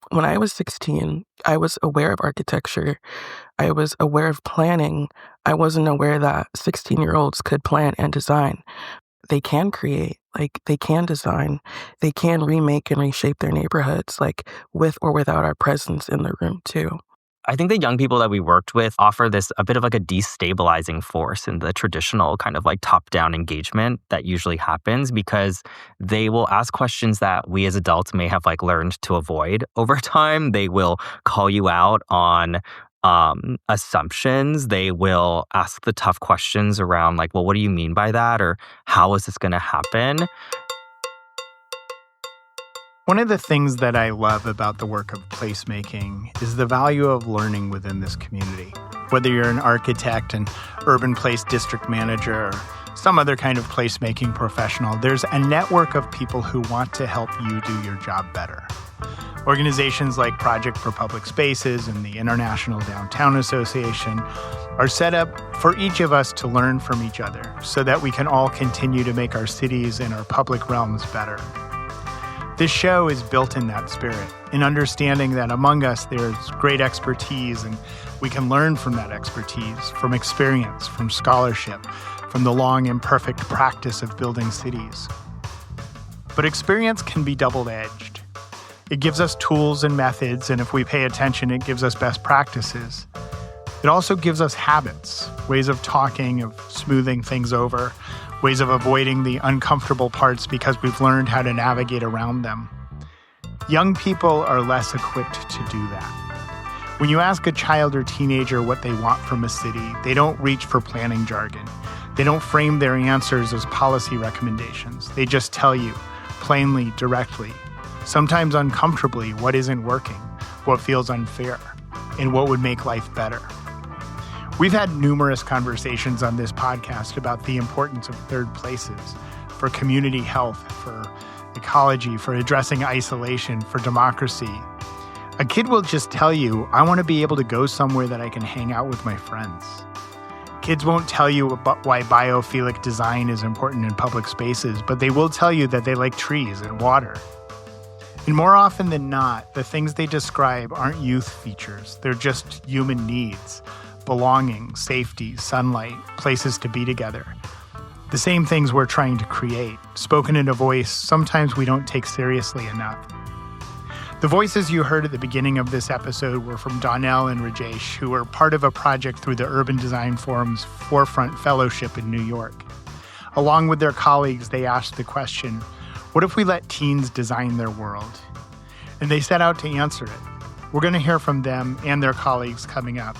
When I was 16, I was aware of architecture. I was aware of planning. I wasn't aware that 16-year-olds could plan and design. They can create, they can design. They can remake and reshape their neighborhoods, with or without our presence in the room, too. I think the young people that we worked with offer this a bit of a destabilizing force in the traditional kind of top-down engagement that usually happens, because they will ask questions that we as adults may have learned to avoid over time. They will call you out on assumptions. They will ask the tough questions around well, what do you mean by that? Or how is this going to happen? One of the things that I love about the work of placemaking is the value of learning within this community. Whether you're an architect, an urban place district manager, or some other kind of placemaking professional, there's a network of people who want to help you do your job better. Organizations like Project for Public Spaces and the International Downtown Association are set up for each of us to learn from each other so that we can all continue to make our cities and our public realms better. This show is built in that spirit, in understanding that among us there's great expertise, and we can learn from that expertise, from experience, from scholarship, from the long imperfect practice of building cities. But experience can be double-edged. It gives us tools and methods, and if we pay attention, it gives us best practices. It also gives us habits, ways of talking, of smoothing things over, ways of avoiding the uncomfortable parts because we've learned how to navigate around them. Young people are less equipped to do that. When you ask a child or teenager what they want from a city, they don't reach for planning jargon. They don't frame their answers as policy recommendations. They just tell you, plainly, directly, sometimes uncomfortably, what isn't working, what feels unfair, and what would make life better. We've had numerous conversations on this podcast about the importance of third places for community health, for ecology, for addressing isolation, for democracy. A kid will just tell you, I want to be able to go somewhere that I can hang out with my friends. Kids won't tell you about why biophilic design is important in public spaces, but they will tell you that they like trees and water. And more often than not, the things they describe aren't youth features. They're just human needs. Belonging, safety, sunlight, places to be together. The same things we're trying to create, spoken in a voice sometimes we don't take seriously enough. The voices you heard at the beginning of this episode were from Donnell and Rajesh, who were part of a project through the Urban Design Forum's Forefront Fellowship in New York. Along with their colleagues, they asked the question, what if we let teens design their world? And they set out to answer it. We're going to hear from them and their colleagues coming up.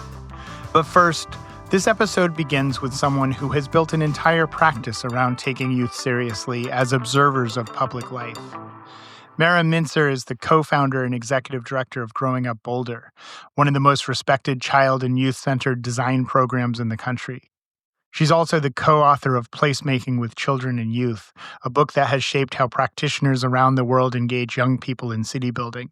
But first, this episode begins with someone who has built an entire practice around taking youth seriously as observers of public life. Mara Mintzer is the co-founder and executive director of Up Boulder, one of the most respected child and youth-centered design programs in the country. She's also the co-author of Placemaking with Children and Youth, a book that has shaped how practitioners around the world engage young people in city building.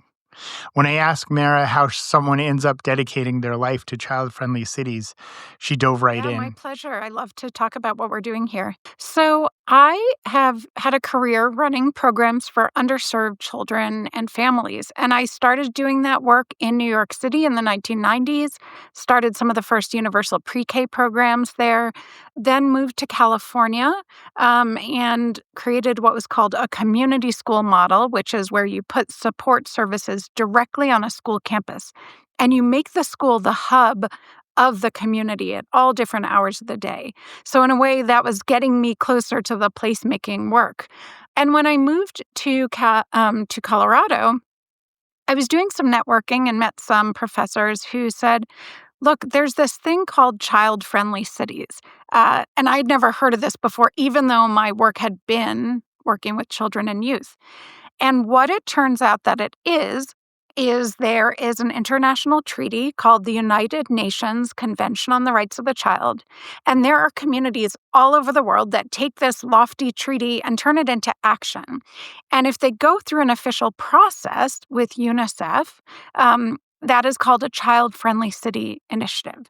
When I asked Mara how someone ends up dedicating their life to child-friendly cities, she dove right in. My pleasure. I love to talk about what we're doing here. So I have had a career running programs for underserved children and families, and I started doing that work in New York City in the 1990s, started some of the first universal pre-K programs there, then moved to California and created what was called a community school model, which is where you put support services directly on a school campus, and you make the school the hub of the community at all different hours of the day. So in a way, that was getting me closer to the placemaking work. And when I moved to Colorado, I was doing some networking and met some professors who said, look, there's this thing called child-friendly cities. And I'd never heard of this before, even though my work had been working with children and youth. And what it turns out that it is there is an international treaty called the United Nations Convention on the Rights of the Child. And there are communities all over the world that take this lofty treaty and turn it into action. And if they go through an official process with UNICEF, that is called a child-friendly city initiative.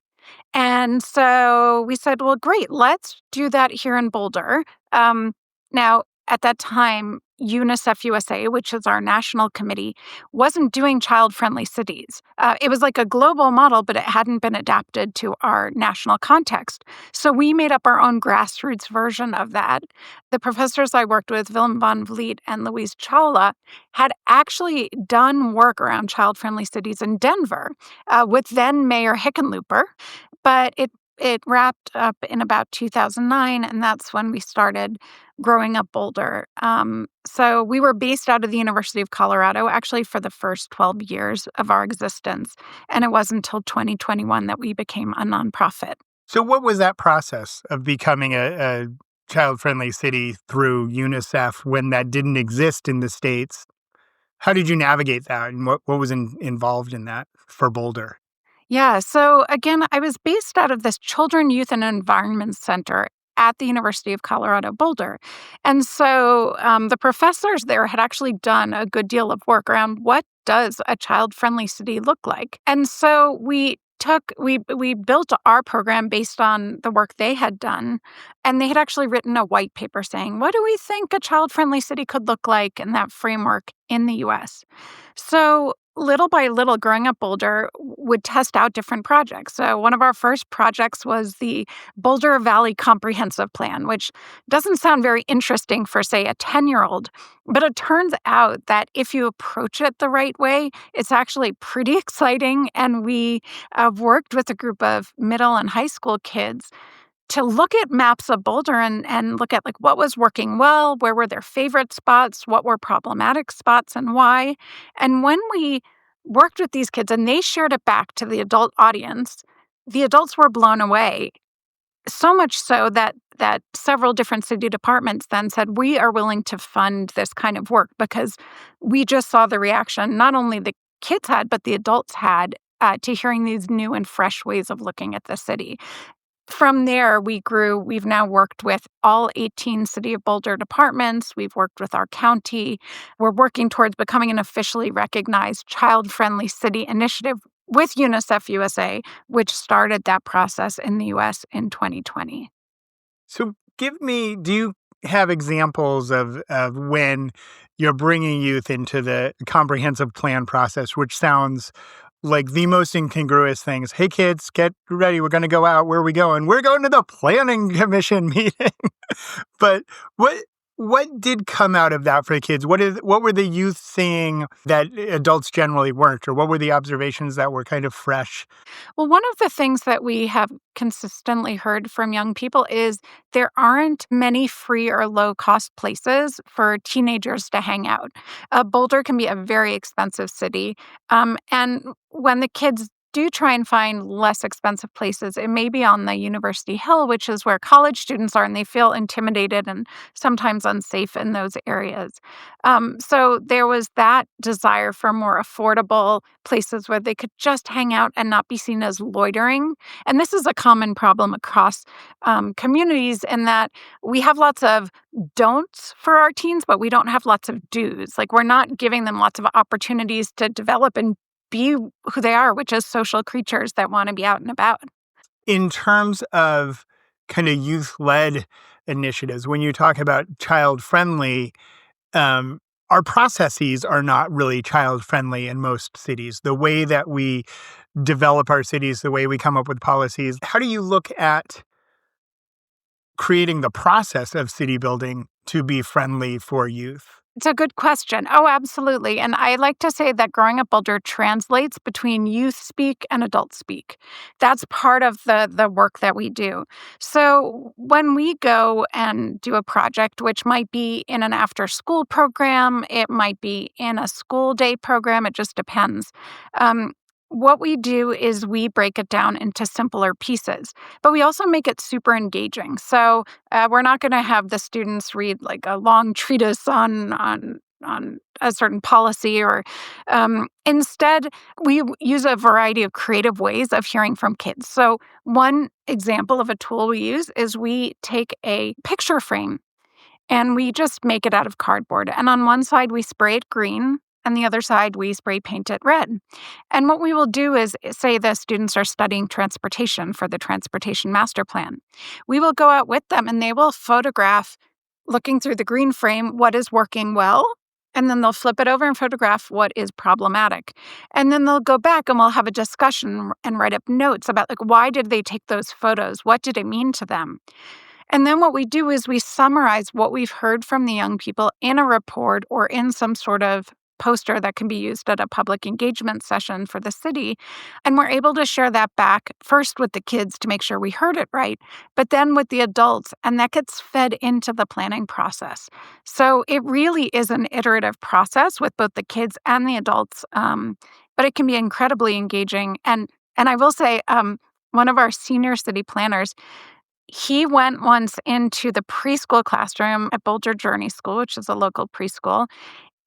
And so we said, well, great, let's do that here in Boulder. Now, at that time, UNICEF USA, which is our national committee, wasn't doing child-friendly cities. It was like a global model, but it hadn't been adapted to our national context. So we made up our own grassroots version of that. The professors I worked with, Willem van Vliet and Louise Chawla, had actually done work around child-friendly cities in Denver with then Mayor Hickenlooper, but it wrapped up in about 2009, and that's when we started growing Up Boulder. So we were based out of the University of Colorado, actually, for the first 12 years of our existence. And it wasn't until 2021 that we became a nonprofit. So what was that process of becoming a child-friendly city through UNICEF when that didn't exist in the States? How did you navigate that, and what was involved in that for Boulder? Yeah, so again, I was based out of this Children, Youth, and Environment Center at the University of Colorado Boulder. And so the professors there had actually done a good deal of work around what does a child-friendly city look like. And so we built our program based on the work they had done, and they had actually written a white paper saying, what do we think a child-friendly city could look like in that framework in the U.S.? So little by little, Growing Up Boulder would test out different projects. So one of our first projects was the Boulder Valley Comprehensive Plan, which doesn't sound very interesting for, say, a 10-year-old, but it turns out that if you approach it the right way, it's actually pretty exciting. And we worked with a group of middle and high school kids to look at maps of Boulder and look at like what was working well, where were their favorite spots, what were problematic spots and why. And when we worked with these kids and they shared it back to the adult audience, the adults were blown away. So much so that several different city departments then said, we are willing to fund this kind of work because we just saw the reaction not only the kids had, but the adults had to hearing these new and fresh ways of looking at the city. From there, we grew. We've now worked with all 18 City of Boulder departments. We've worked with our county. We're working towards becoming an officially recognized child-friendly city initiative with UNICEF USA, which started that process in the U.S. in 2020. So do you have examples of when you're bringing youth into the comprehensive plan process, which sounds like the most incongruous things? Hey, kids, get ready. We're going to go out. Where are we going? We're going to the planning commission meeting. But what did come out of that for the kids? What were the youth seeing that adults generally weren't? Or what were the observations that were kind of fresh? Well, one of the things that we have consistently heard from young people is there aren't many free or low-cost places for teenagers to hang out. Boulder can be a very expensive city. And when the kids do try and find less expensive places, it may be on the University Hill, which is where college students are, and they feel intimidated and sometimes unsafe in those areas. So there was that desire for more affordable places where they could just hang out and not be seen as loitering. And this is a common problem across communities in that we have lots of don'ts for our teens, but we don't have lots of do's. Like we're not giving them lots of opportunities to develop and be who they are, which is social creatures that want to be out and about. In terms of kind of youth-led initiatives, when you talk about child-friendly, our processes are not really child-friendly in most cities. The way that we develop our cities, the way we come up with policies, how do you look at creating the process of city building to be friendly for youth? It's a good question. Oh, absolutely. And I like to say that Growing Up Boulder translates between youth speak and adult speak. That's part of the work that we do. So when we go and do a project, which might be in an after-school program, it might be in a school day program, it just depends. What we do is we break it down into simpler pieces, but we also make it super engaging. So we're not going to have the students read like a long treatise on a certain policy, or instead we use a variety of creative ways of hearing from kids. So one example of a tool we use is we take a picture frame and we just make it out of cardboard. And on one side we spray it green, and the other side, we spray paint it red. And what we will do is, say the students are studying transportation for the Transportation Master Plan. We will go out with them and they will photograph looking through the green frame what is working well, and then they'll flip it over and photograph what is problematic. And then they'll go back and we'll have a discussion and write up notes about like why did they take those photos? What did it mean to them? And then what we do is we summarize what we've heard from the young people in a report or in some sort of poster that can be used at a public engagement session for the city. And we're able to share that back first with the kids to make sure we heard it right, but then with the adults, and that gets fed into the planning process. So it really is an iterative process with both the kids and the adults, but it can be incredibly engaging. And I will say, one of our senior city planners, he went once into the preschool classroom at Boulder Journey School, which is a local preschool,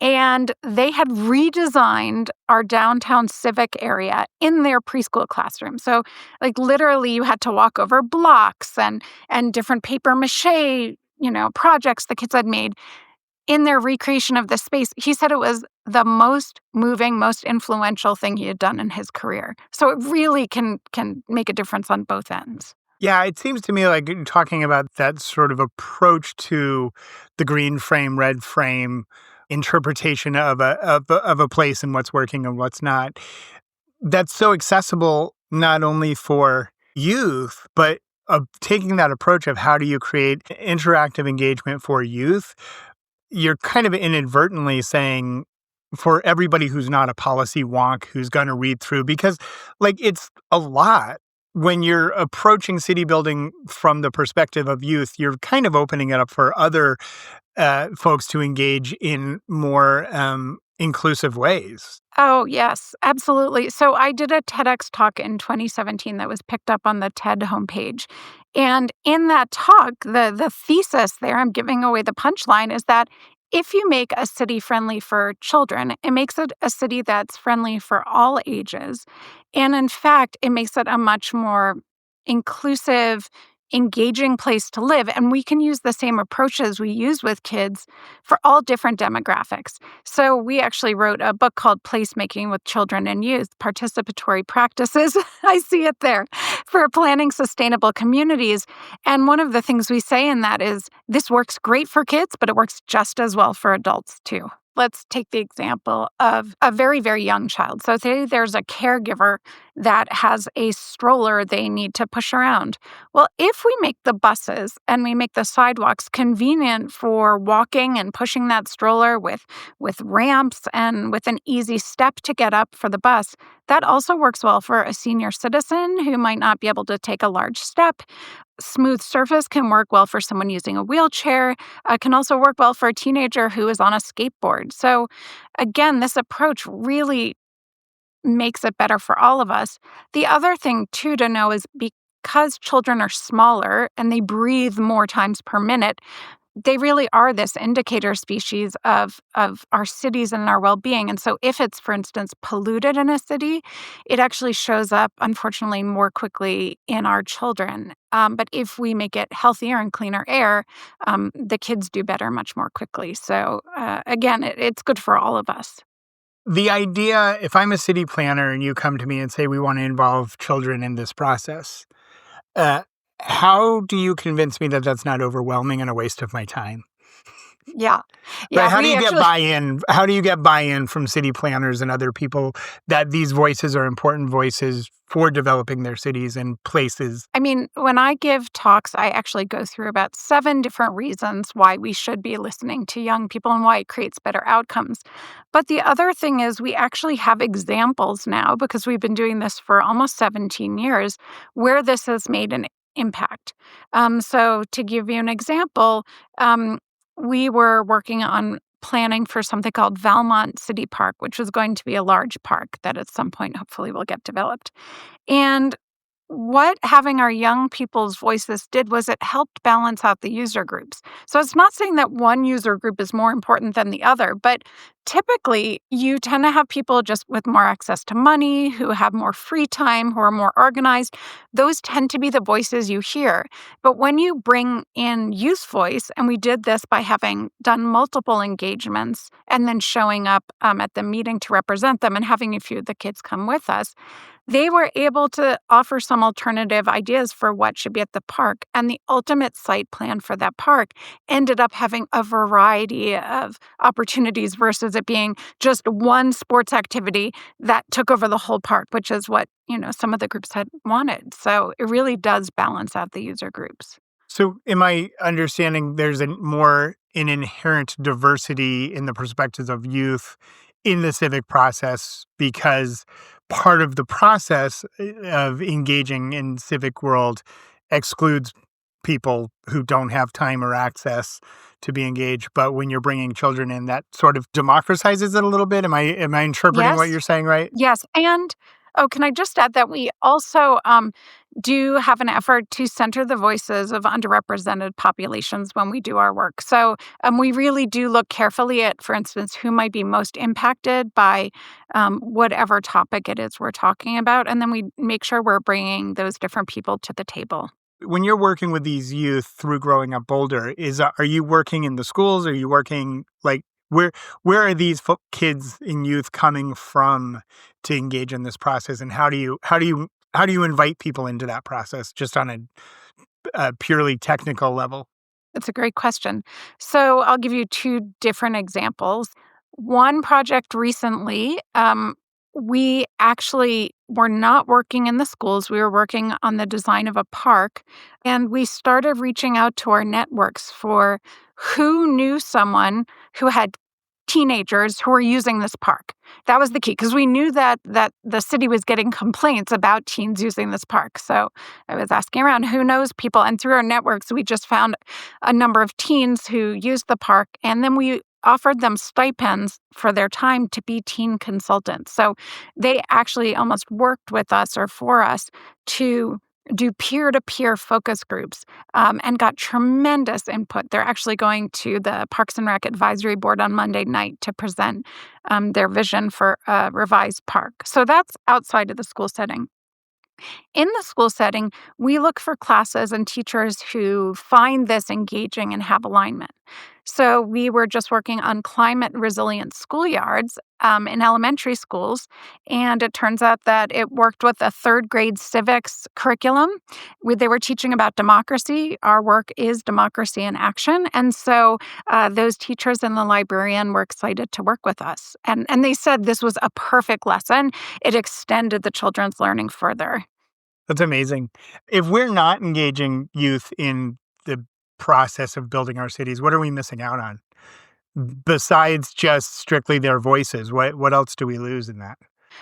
and they had redesigned our downtown civic area in their preschool classroom. So, like, literally, you had to walk over blocks and different paper mache, projects the kids had made in their recreation of the space. He said it was the most moving, most influential thing he had done in his career. So it really can make a difference on both ends. Yeah, it seems to me like you're talking about that sort of approach to the green frame, red frame interpretation of a place and what's working and what's not. That's so accessible not only for youth, but taking that approach of how do you create interactive engagement for youth, you're kind of inadvertently saying for everybody who's not a policy wonk who's going to read through, because like it's a lot. When you're approaching city building from the perspective of youth, you're kind of opening it up for other folks to engage in more inclusive ways. Oh, yes, absolutely. So I did a TEDx talk in 2017 that was picked up on the TED homepage. And in that talk, the thesis there, I'm giving away the punchline, is that if you make a city friendly for children, it makes it a city that's friendly for all ages. And in fact, it makes it a much more inclusive, engaging place to live. And we can use the same approaches we use with kids for all different demographics. So we actually wrote a book called Placemaking with Children and Youth, Participatory Practices. I see it there, for planning sustainable communities. And one of the things we say in that is this works great for kids, but it works just as well for adults too. Let's take the example of a very, very young child. So say there's a caregiver that has a stroller they need to push around. Well, if we make the buses and we make the sidewalks convenient for walking and pushing that stroller with ramps and with an easy step to get up for the bus, that also works well for a senior citizen who might not be able to take a large step. Smooth surface can work well for someone using a wheelchair, can also work well for a teenager who is on a skateboard. So again, this approach really makes it better for all of us. The other thing, too, to know is because children are smaller and they breathe more times per minute, they really are this indicator species of our cities and our well-being. And so if it's, for instance, polluted in a city, it actually shows up, unfortunately, more quickly in our children. But if we make it healthier and cleaner air, the kids do better much more quickly. So again, it's good for all of us. The idea, if I'm a city planner and you come to me and say, we want to involve children in this process, how do you convince me that that's not overwhelming and a waste of my time? Yeah. But how do you get buy-in? How do you get buy-in from city planners and other people that these voices are important voices for developing their cities and places? I mean, when I give talks, I actually go through about 7 different reasons why we should be listening to young people and why it creates better outcomes. But the other thing is we actually have examples now, because we've been doing this for almost 17 years, where this has made an impact. So to give you an example, we were working on planning for something called Valmont City Park, which was going to be a large park that at some point hopefully will get developed. And what having our young people's voices did was it helped balance out the user groups. So it's not saying that one user group is more important than the other, but typically you tend to have people just with more access to money, who have more free time, who are more organized. Those tend to be the voices you hear. But when you bring in youth voice, and we did this by having done multiple engagements and then showing up at the meeting to represent them and having a few of the kids come with us, They were able to offer some alternative ideas for what should be at the park. And the ultimate site plan for that park ended up having a variety of opportunities versus it being just one sports activity that took over the whole park, which is what, some of the groups had wanted. So it really does balance out the user groups. So, am I understanding there's an inherent diversity in the perspectives of youth in the civic process because part of the process of engaging in civic world excludes people who don't have time or access to be engaged, but when you're bringing children in, that sort of democratizes it a little bit. Am I interpreting what Yes. you're saying right? Yes, and can I just add that we also do have an effort to center the voices of underrepresented populations when we do our work. So we really do look carefully at, for instance, who might be most impacted by whatever topic it is we're talking about, and then we make sure we're bringing those different people to the table. When you're working with these youth through Growing Up Boulder, are you working in the schools? Are you working like where are these kids and youth coming from to engage in this process, and how do you invite people into that process just on a purely technical level? That's a great question. So I'll give you two different examples. One project recently, we actually were not working in the schools. We were working on the design of a park. And we started reaching out to our networks for who knew someone who had teenagers who were using this park. That was the key because we knew that the city was getting complaints about teens using this park. So I was asking around who knows people, and through our networks, we just found a number of teens who used the park, and then we offered them stipends for their time to be teen consultants. So they actually almost worked with us or for us to do peer-to-peer focus groups and got tremendous input. They're actually going to the Parks and Rec Advisory Board on Monday night to present their vision for a revised park. So that's outside of the school setting. In the school setting, we look for classes and teachers who find this engaging and have alignment. So we were just working on climate resilient schoolyards in elementary schools, and it turns out that it worked with a third grade civics curriculum. They were teaching about democracy. Our work is democracy in action, and so those teachers and the librarian were excited to work with us. And they said this was a perfect lesson. It extended the children's learning further. That's amazing. If we're not engaging youth in the process of building our cities, what are we missing out on? Besides just strictly their voices, what else do we lose in that?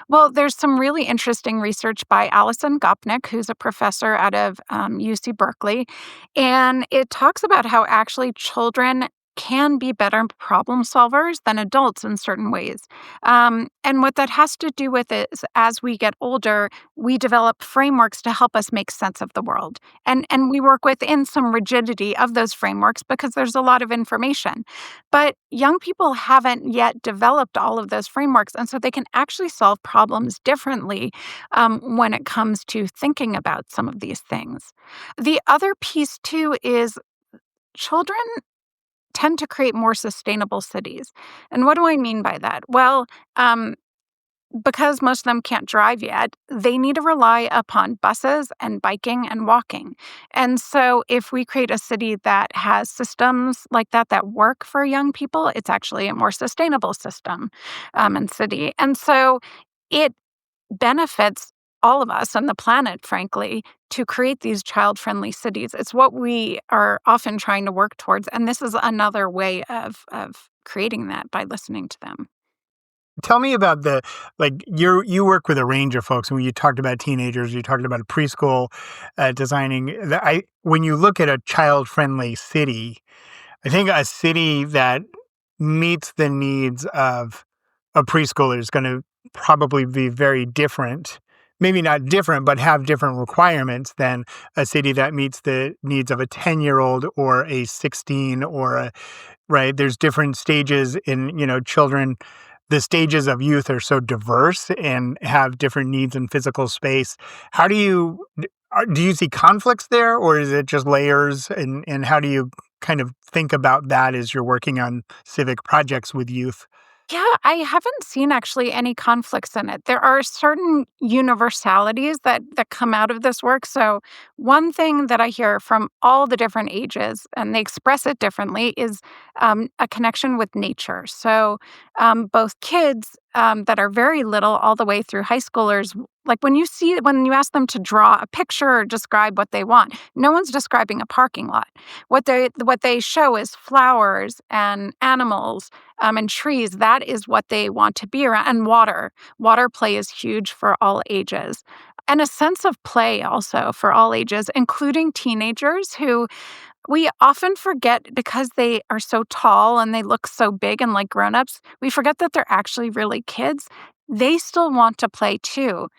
Well, there's some really interesting research by Alison Gopnik, who's a professor out of UC Berkeley, and it talks about how actually children can be better problem solvers than adults in certain ways. And what that has to do with is as we get older, we develop frameworks to help us make sense of the world. And we work within some rigidity of those frameworks because there's a lot of information. But young people haven't yet developed all of those frameworks, and so they can actually solve problems differently when it comes to thinking about some of these things. The other piece, too, is children tend to create more sustainable cities. And what do I mean by that? Well, because most of them can't drive yet, they need to rely upon buses and biking and walking. And so if we create a city that has systems like that work for young people, it's actually a more sustainable system and city. And so it benefits all of us on the planet, frankly, to create these child-friendly cities. It's what we are often trying to work towards. And this is another way of creating that by listening to them. Tell me about you work with a range of folks, and when you talked about teenagers, you talked about a preschool designing. When you look at a child-friendly city, I think a city that meets the needs of a preschooler is going to probably be very different. Maybe not different, but have different requirements than a city that meets the needs of a 10-year-old or a 16 right? There's different stages in, children. The stages of youth are so diverse and have different needs in physical space. How do you see conflicts there, or is it just layers? And how do you kind of think about that as you're working on civic projects with youth? Yeah, I haven't seen actually any conflicts in it. There are certain universalities that come out of this work. So one thing that I hear from all the different ages, and they express it differently, is a connection with nature. So both kids that are very little, all the way through high schoolers, like when you ask them to draw a picture or describe what they want, no one's describing a parking lot. What they show is flowers and animals and trees. That is what they want to be around. And water. Water play is huge for all ages. And a sense of play also for all ages, including teenagers who we often forget because they are so tall and they look so big and like grown-ups. We forget that they're actually really kids. They still want to play too.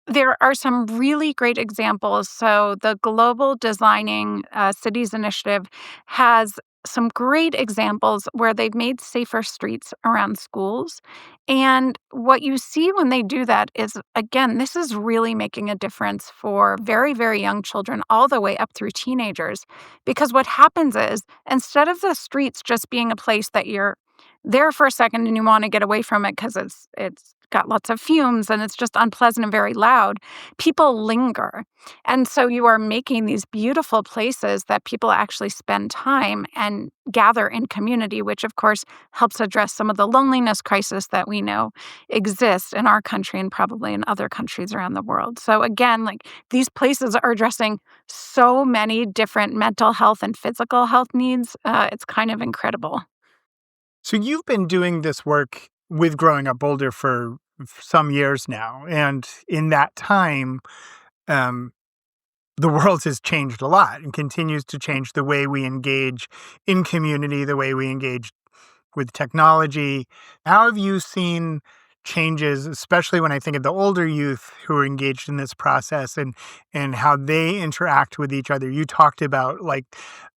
There are some really great examples. So, the Global Designing Cities Initiative has some great examples where they've made safer streets around schools. And what you see when they do that is, again, this is really making a difference for very, very young children, all the way up through teenagers. Because what happens is, instead of the streets just being a place that you're there for a second and you want to get away from it because it's got lots of fumes and it's just unpleasant and very loud, people linger. And so you are making these beautiful places that people actually spend time and gather in community, which of course helps address some of the loneliness crisis that we know exists in our country and probably in other countries around the world. So again, like these places are addressing so many different mental health and physical health needs. It's kind of incredible. So you've been doing this work with Growing Up Boulder for some years now, and in that time, um, the world has changed a lot and continues to change the way we engage in community, the way we engage with technology. How have you seen changes, especially when I think of the older youth who are engaged in this process and how they interact with each other? You talked about like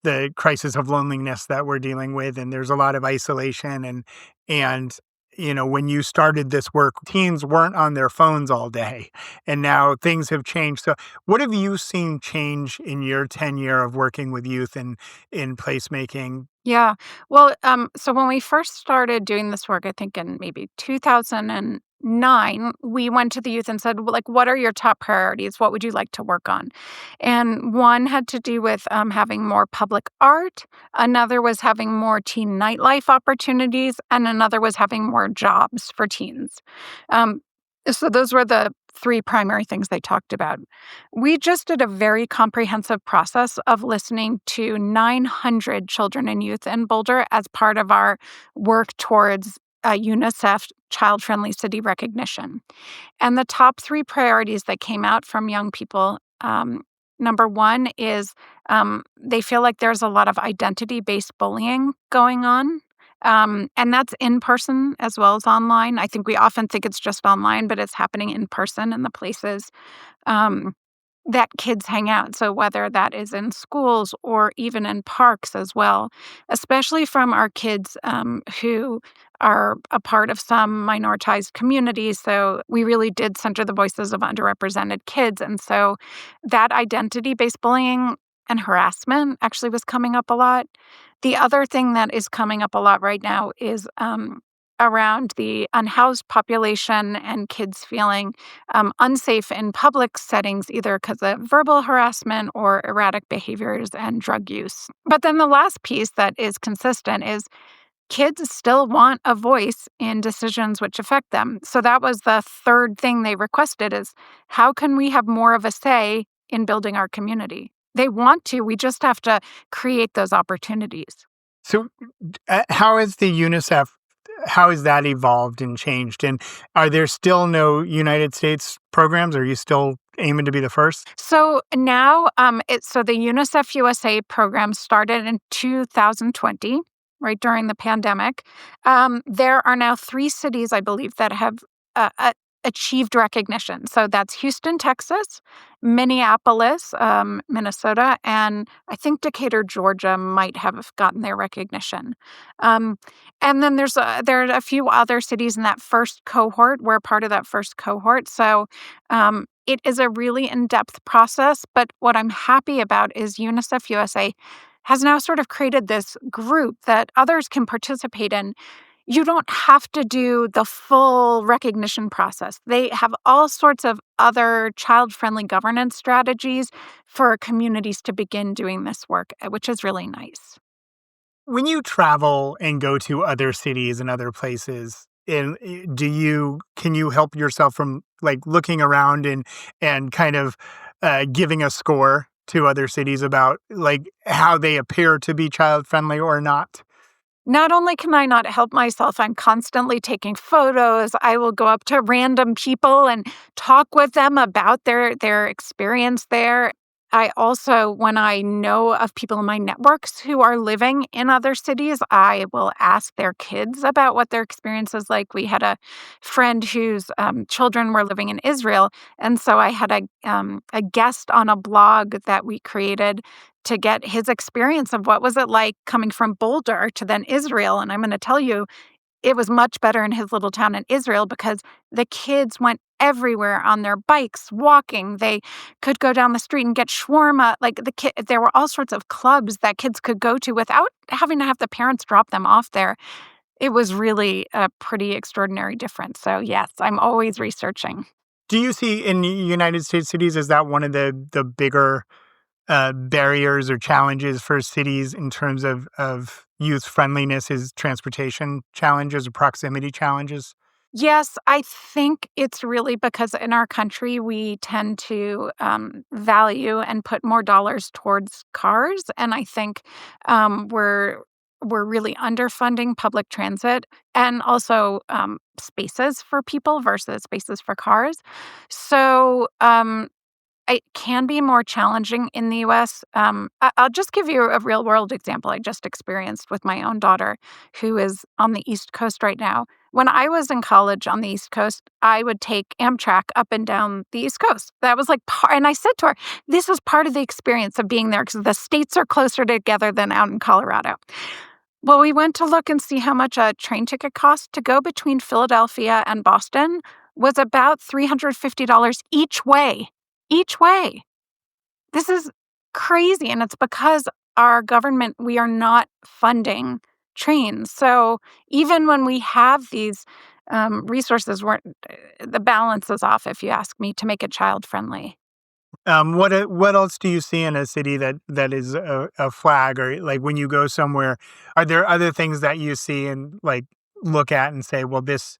the crisis of loneliness that we're dealing with, and there's a lot of isolation and when you started this work, teens weren't on their phones all day, and now things have changed. So what have you seen change in your tenure of working with youth and in placemaking? Yeah. Well, so when we first started doing this work, I think in maybe 2009, we went to the youth and said, well, like, what are your top priorities? What would you like to work on? And one had to do with having more public art. Another was having more teen nightlife opportunities. And another was having more jobs for teens. Um, so those were the three primary things they talked about. We just did a very comprehensive process of listening to 900 children and youth in Boulder as part of our work towards UNICEF child friendly city recognition. And the top three priorities that came out from young people, number one is they feel like there's a lot of identity based bullying going on. And that's in person as well as online. I think we often think it's just online, but it's happening in person in the places um, that kids hang out. So whether that is in schools or even in parks as well, especially from our kids who are a part of some minoritized communities. So we really did center the voices of underrepresented kids. And so that identity-based bullying and harassment actually was coming up a lot. The other thing that is coming up a lot right now is around the unhoused population and kids feeling unsafe in public settings, either because of verbal harassment or erratic behaviors and drug use. But then the last piece that is consistent is kids still want a voice in decisions which affect them. So that was the third thing they requested is how can we have more of a say in building our community? They want to, we just have to create those opportunities. So, how has the UNICEF, how has that evolved and changed? And are there still no United States programs? Are you still aiming to be the first? So now, so the UNICEF USA program started in 2020, right during the pandemic. There are now 3 cities, I believe, that have achieved recognition. So that's Houston, Texas, Minneapolis, Minnesota, and I think Decatur, Georgia might have gotten their recognition. And then there are a few other cities in that first cohort. We're part of that first cohort. So it is a really in-depth process. But what I'm happy about is UNICEF USA has now sort of created this group that others can participate in. you don't have to do the full recognition process. They have all sorts of other child-friendly governance strategies for communities to begin doing this work, which is really nice. When you travel and go to other cities and other places, and can you help yourself from like looking around and kind of giving a score to other cities about like how they appear to be child friendly or not? Not only can I not help myself, I'm constantly taking photos. I will go up to random people and talk with them about their experience there. I also, when I know of people in my networks who are living in other cities, I will ask their kids about what their experience is like. We had a friend whose children were living in Israel, and so I had a guest on a blog that we created to get his experience of what was it like coming from Boulder to then Israel. And I'm going to tell you, it was much better in his little town in Israel because the kids went everywhere on their bikes, walking. They could go down the street and get shawarma. Like there were all sorts of clubs that kids could go to without having to have the parents drop them off there. It was really a pretty extraordinary difference. So yes, I'm always researching. Do you see in the United States cities, is that one of the bigger barriers or challenges for cities in terms of youth friendliness is transportation challenges or proximity challenges? Yes, I think it's really because in our country, we tend to value and put more dollars towards cars. And I think we're really underfunding public transit and also spaces for people versus spaces for cars. So it can be more challenging in the US. I'll just give you a real world example I just experienced with my own daughter, who is on the East Coast right now. When I was in college on the East Coast, I would take Amtrak up and down the East Coast. That was like and I said to her, this was part of the experience of being there because the states are closer together than out in Colorado. Well, we went to look and see how much a train ticket cost to go between Philadelphia and Boston was about $350 each way. Each way. This is crazy. And it's because our government, we are not funding trains. So even when we have these resources, the balance is off, if you ask me, to make it child friendly. What else do you see in a city that is a flag or like when you go somewhere? Are there other things that you see and like look at and say, well, this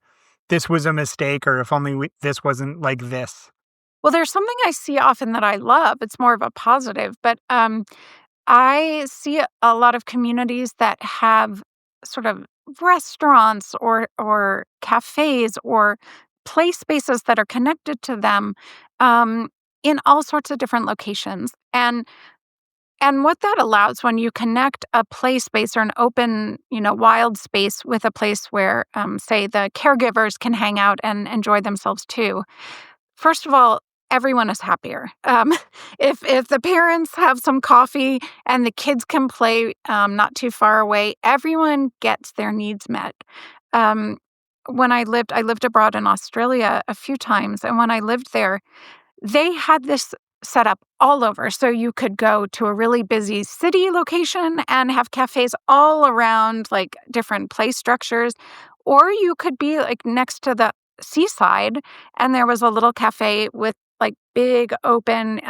was a mistake, or if only this wasn't like this? Well, there's something I see often that I love. It's more of a positive, but I see a lot of communities that have sort of restaurants or cafes or play spaces that are connected to them in all sorts of different locations. And what that allows when you connect a play space or an open, wild space with a place where, say, the caregivers can hang out and enjoy themselves too. First of all, everyone is happier. If the parents have some coffee and the kids can play not too far away, everyone gets their needs met. Um, when I lived abroad in Australia a few times, and when I lived there, they had this set up all over. So you could go to a really busy city location and have cafes all around, like different play structures, or you could be like next to the seaside and there was a little cafe with like big open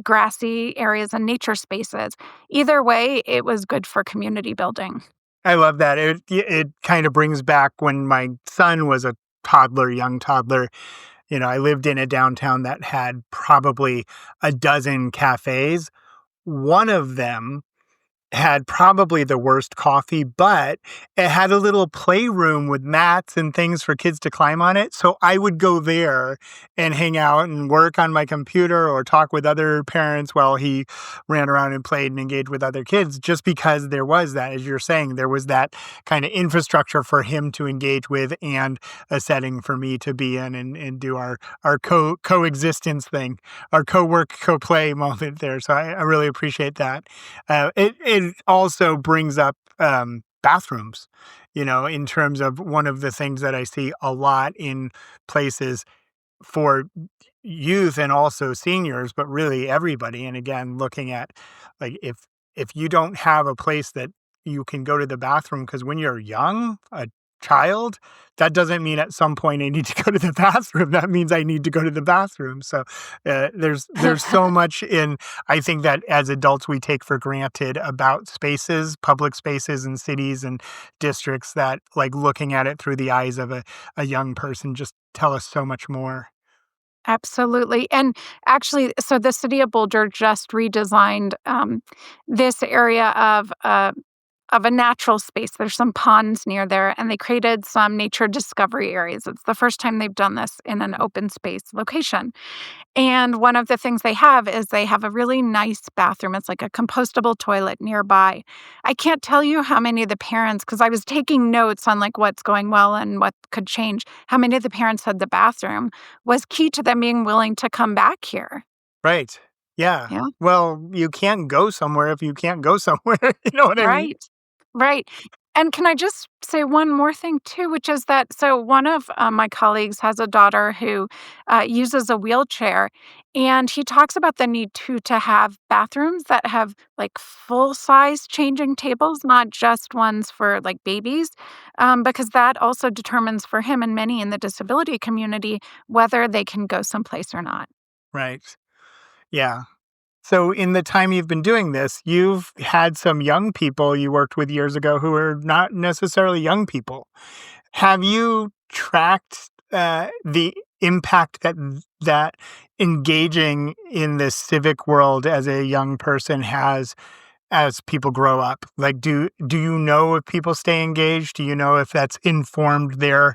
grassy areas and nature spaces. Either way, it was good for community building. I love that. It kind of brings back when my son was a toddler, young toddler. I lived in a downtown that had probably a dozen cafes. One of them had probably the worst coffee, but it had a little playroom with mats and things for kids to climb on it. So I would go there and hang out and work on my computer or talk with other parents while he ran around and played and engaged with other kids, just because there was that, as you're saying, there was that kind of infrastructure for him to engage with and a setting for me to be in and do our coexistence thing, our co-work, co-play moment there. So I really appreciate that. It also brings up bathrooms, in terms of one of the things that I see a lot in places for youth and also seniors, but really everybody. And again, looking at like if you don't have a place that you can go to the bathroom, because when you're young, a child, that doesn't mean at some point I need to go to the bathroom. That means I need to go to the bathroom. So there's so much in, I think, that as adults we take for granted about spaces, public spaces in cities and districts, that like looking at it through the eyes of a young person just tell us so much more. Absolutely. And actually, so the city of Boulder just redesigned this area of a natural space. There's some ponds near there, and they created some nature discovery areas. It's the first time they've done this in an open space location. And one of the things they have is they have a really nice bathroom. It's like a compostable toilet nearby. I can't tell you how many of the parents, because I was taking notes on like what's going well and what could change, how many of the parents said the bathroom was key to them being willing to come back here. Right. Yeah. Yeah. Well, you can't go somewhere if you can't go somewhere. You know what I mean? Right. Right. And can I just say one more thing too, which is that so one of my colleagues has a daughter who uses a wheelchair, and he talks about the need too to have bathrooms that have like full size changing tables, not just ones for like babies, because that also determines for him and many in the disability community whether they can go someplace or not. Right. Yeah. So in the time you've been doing this, you've had some young people you worked with years ago who are not necessarily young people. Have you tracked the impact that engaging in this civic world as a young person has as people grow up? Like, do you know if people stay engaged? Do you know if that's informed the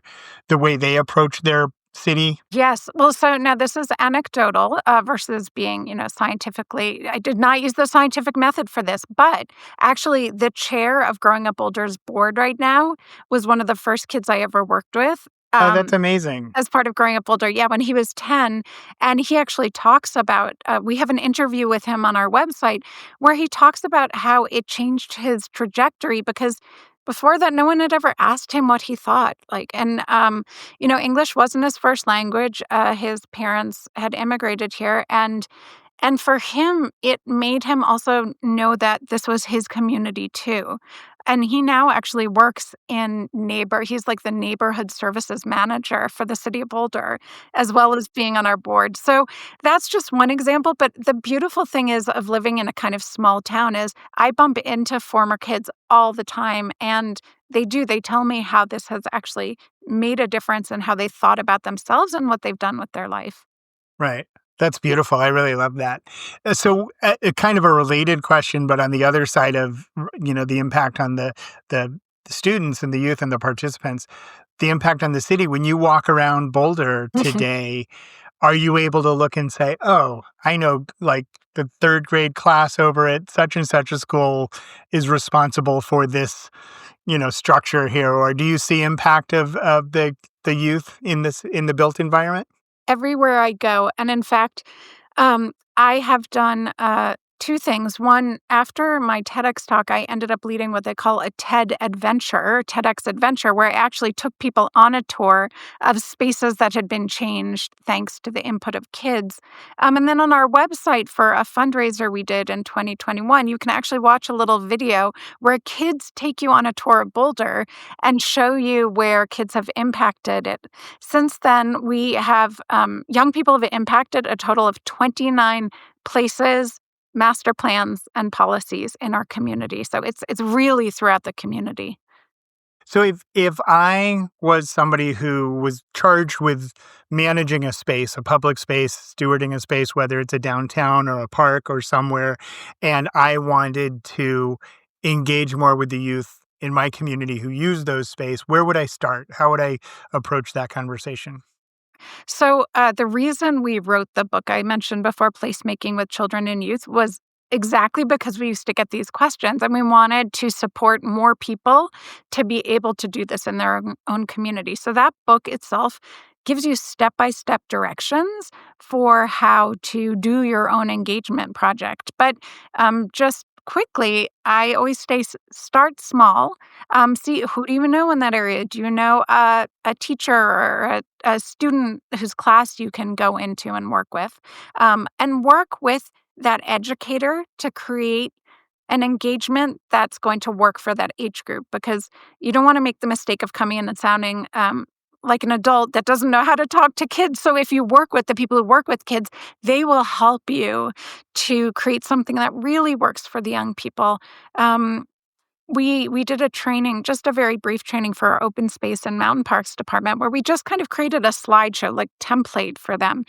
way they approach their city? Yes. Well, so now this is anecdotal versus being, scientifically. I did not use the scientific method for this, but actually, the chair of Growing Up Boulder's board right now was one of the first kids I ever worked with. Oh, that's amazing. As part of Growing Up Boulder, yeah, when he was 10. And he actually talks about, we have an interview with him on our website where he talks about how it changed his trajectory because before that, no one had ever asked him what he thought. English wasn't his first language. His parents had immigrated here, and for him, it made him also know that this was his community too. And he now actually works he's like the neighborhood services manager for the city of Boulder, as well as being on our board. So that's just one example. But the beautiful thing is of living in a kind of small town is I bump into former kids all the time. And they tell me how this has actually made a difference in how they thought about themselves and what they've done with their life. Right. That's beautiful. I really love that. So, kind of a related question, but on the other side of the impact on the students and the youth and the participants, the impact on the city. When you walk around Boulder today, are you able to look and say, "Oh, I know, like the third grade class over at such and such a school is responsible for this, structure here," or do you see impact of the youth in the built environment? Everywhere I go. And in fact, I have done two things. One, after my TEDx talk, I ended up leading what they call a TEDx adventure, where I actually took people on a tour of spaces that had been changed thanks to the input of kids. And then on our website for a fundraiser we did in 2021, you can actually watch a little video where kids take you on a tour of Boulder and show you where kids have impacted it. Since then, we have young people have impacted a total of 29 places, master plans, and policies in our community. So it's really throughout the community. So if I was somebody who was charged with managing a space, a public space, stewarding a space, whether it's a downtown or a park or somewhere, and I wanted to engage more with the youth in my community who use those space, where would I start? How would I approach that conversation? So the reason we wrote the book I mentioned before, Placemaking with Children and Youth, was exactly because we used to get these questions and we wanted to support more people to be able to do this in their own community. So that book itself gives you step-by-step directions for how to do your own engagement project. But just quickly, I always start small. See, who do you know in that area? Do you know a teacher or a student whose class you can go into and work with? And work with that educator to create an engagement that's going to work for that age group, because you don't want to make the mistake of coming in and sounding like an adult that doesn't know how to talk to kids. So if you work with the people who work with kids, they will help you to create something that really works for the young people. We did a training, just a very brief training for our open space and mountain parks department, where we just kind of created a slideshow, like template for them.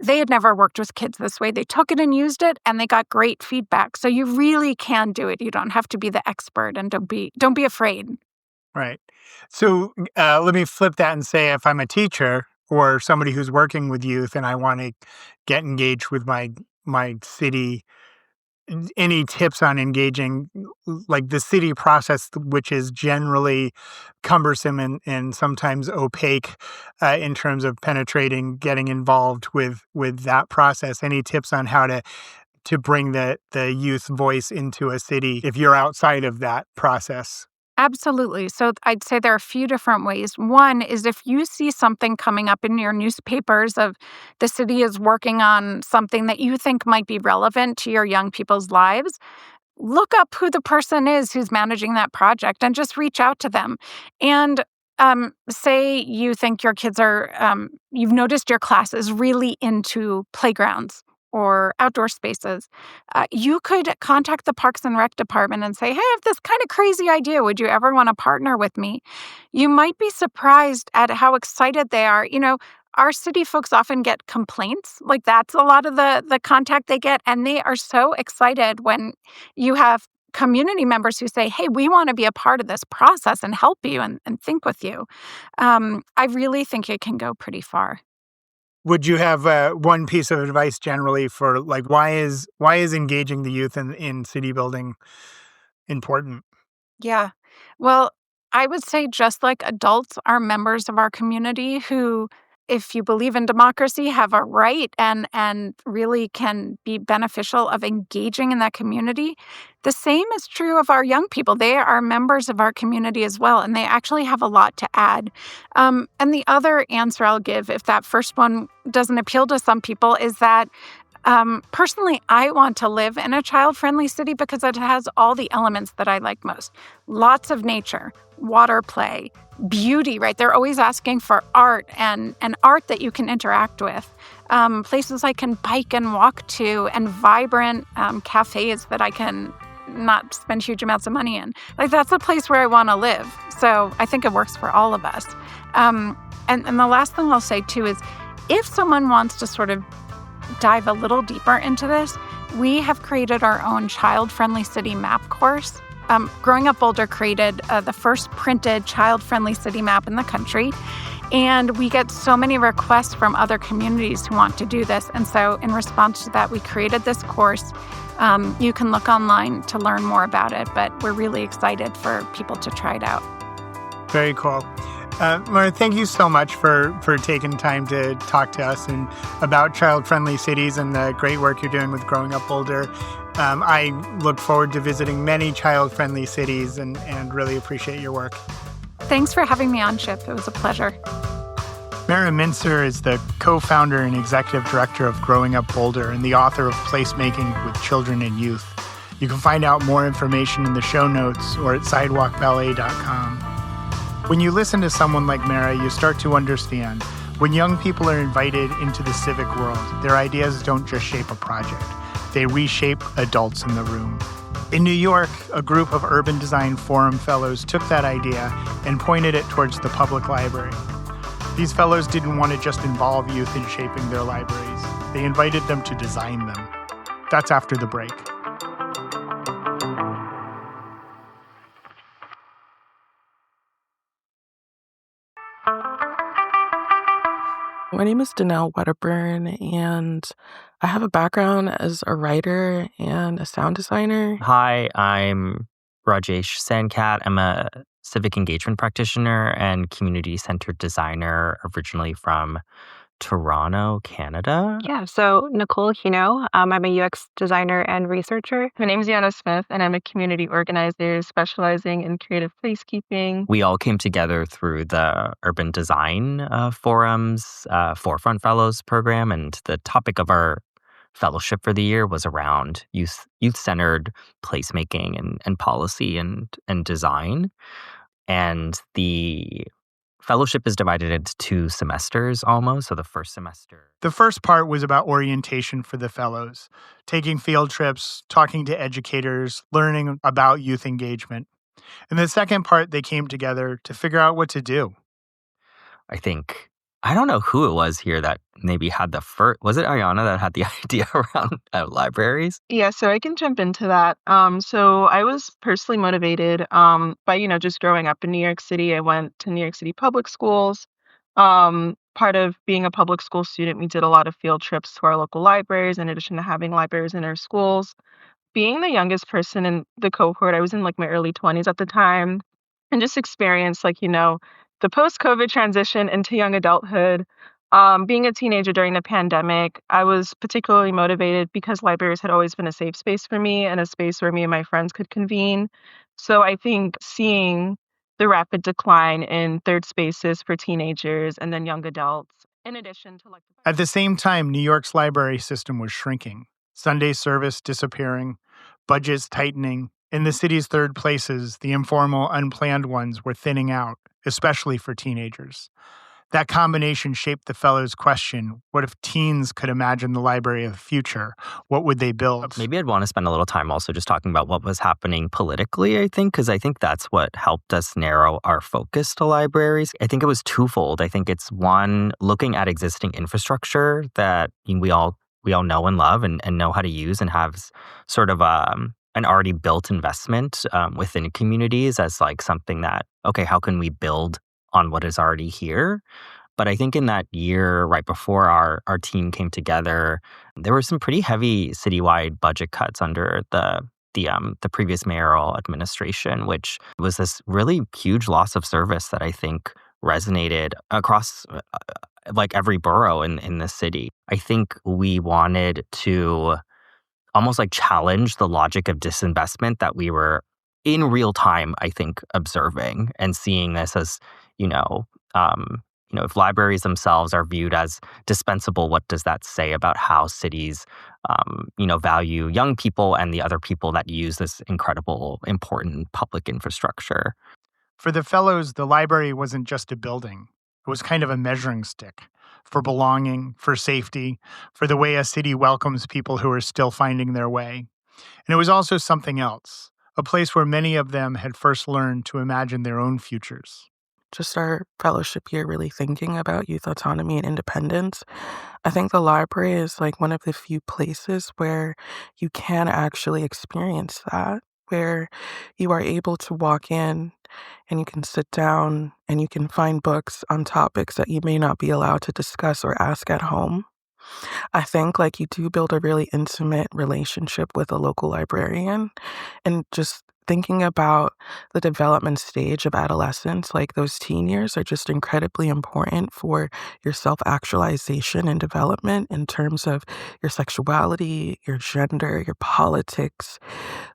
They had never worked with kids this way. They took it and used it, and they got great feedback. So you really can do it. You don't have to be the expert, and don't be afraid. Right. So let me flip that and say, if I'm a teacher or somebody who's working with youth and I want to get engaged with my city, any tips on engaging like the city process, which is generally cumbersome and sometimes opaque in terms of penetrating, getting involved with that process? Any tips on how to bring the youth voice into a city if you're outside of that process? Absolutely. So I'd say there are a few different ways. One is, if you see something coming up in your newspapers of the city is working on something that you think might be relevant to your young people's lives, look up who the person is who's managing that project and just reach out to them. And say you think your kids are, you've noticed your class is really into playgrounds or outdoor spaces. You could contact the Parks and Rec department and say, hey, I have this kind of crazy idea. Would you ever want to partner with me? You might be surprised at how excited they are. Our city folks often get complaints. Like, that's a lot of the contact they get. And they are so excited when you have community members who say, hey, we want to be a part of this process and help you and think with you. I really think it can go pretty far. Would you have one piece of advice generally for like why is engaging the youth in city building important? Yeah. Well, I would say, just like adults are members of our community who, if you believe in democracy, have a right and really can be beneficial of engaging in that community. The same is true of our young people. They are members of our community as well, and they actually have a lot to add. And the other answer I'll give, if that first one doesn't appeal to some people, is that personally, I want to live in a child-friendly city because it has all the elements that I like most. Lots of nature, water play, beauty, right? They're always asking for art and art that you can interact with. Places I can bike and walk to, and vibrant cafes that I can not spend huge amounts of money in. Like, that's a place where I want to live. So I think it works for all of us. And the last thing I'll say, too, is if someone wants to sort of dive a little deeper into this, we have created our own child-friendly city map course. Growing Up Boulder created the first printed child-friendly city map in the country, and we get so many requests from other communities who want to do this. And so in response to that, we created this course. You can look online to learn more about it, but we're really excited for people to try it out. Very cool. Mara, thank you so much for taking time to talk to us and about child-friendly cities and the great work you're doing with Growing Up Boulder. I look forward to visiting many child-friendly cities and really appreciate your work. Thanks for having me on, Chip. It was a pleasure. Mara Mintzer is the co-founder and executive director of Growing Up Boulder and the author of Placemaking with Children and Youth. You can find out more information in the show notes or at sidewalkballet.com. When you listen to someone like Mara, you start to understand when young people are invited into the civic world, their ideas don't just shape a project. They reshape adults in the room. In New York, a group of Urban Design Forum fellows took that idea and pointed it towards the public library. These fellows didn't want to just involve youth in shaping their libraries. They invited them to design them. That's after the break. My name is Danelle Wedderburn, and I have a background as a writer and a sound designer. Hi, I'm Rajesh Sankat. I'm a civic engagement practitioner and community-centered designer, originally from Toronto, Canada. Yeah, so Nicole Hino, I'm a UX designer and researcher. My name is Yana Smith, and I'm a community organizer specializing in creative placekeeping. We all came together through the Urban Design Forum's Forefront Fellows program, and the topic of our fellowship for the year was around youth-centered placemaking and policy and design. And the fellowship is divided into 2 semesters almost. So the first semester. The first part was about orientation for the fellows, taking field trips, talking to educators, learning about youth engagement. In the second part, they came together to figure out what to do. I don't know who it was here that maybe had the first. Was it Ayana that had the idea around libraries? Yeah, so I can jump into that. So I was personally motivated by, just growing up in New York City. I went to New York City public schools. Part of being a public school student, we did a lot of field trips to our local libraries, in addition to having libraries in our schools. Being the youngest person in the cohort, I was in like my early 20s at the time, and just experienced the post-COVID transition into young adulthood. Being a teenager during the pandemic, I was particularly motivated because libraries had always been a safe space for me and a space where me and my friends could convene. So I think seeing the rapid decline in third spaces for teenagers and then young adults, in addition to At the same time, New York's library system was shrinking, Sunday service disappearing, budgets tightening. In the city's third places, the informal, unplanned ones were thinning out, especially for teenagers. That combination shaped the fellows' question, what if teens could imagine the library of the future? What would they build? Maybe I'd want to spend a little time also just talking about what was happening politically, I think, because I think that's what helped us narrow our focus to libraries. I think it was twofold. I think it's one, looking at existing infrastructure that we all know and love and know how to use and have sort of an already built investment within communities as like something that, okay, how can we build on what is already here? But I think in that year, right before our team came together, there were some pretty heavy citywide budget cuts under the previous mayoral administration, which was this really huge loss of service that I think resonated across like every borough in the city. I think we wanted to almost like challenge the logic of disinvestment that we were in real time, I think, observing and seeing this as, if libraries themselves are viewed as dispensable, what does that say about how cities, value young people and the other people that use this incredible, important public infrastructure? For the fellows, the library wasn't just a building. It was kind of a measuring stick for belonging, for safety, for the way a city welcomes people who are still finding their way. And it was also something else, a place where many of them had first learned to imagine their own futures. Just our fellowship year really thinking about youth autonomy and independence. I think the library is like one of the few places where you can actually experience that, where you are able to walk in and you can sit down and you can find books on topics that you may not be allowed to discuss or ask at home. I think like you do build a really intimate relationship with a local librarian, and just thinking about the development stage of adolescence, like those teen years are just incredibly important for your self-actualization and development in terms of your sexuality, your gender, your politics,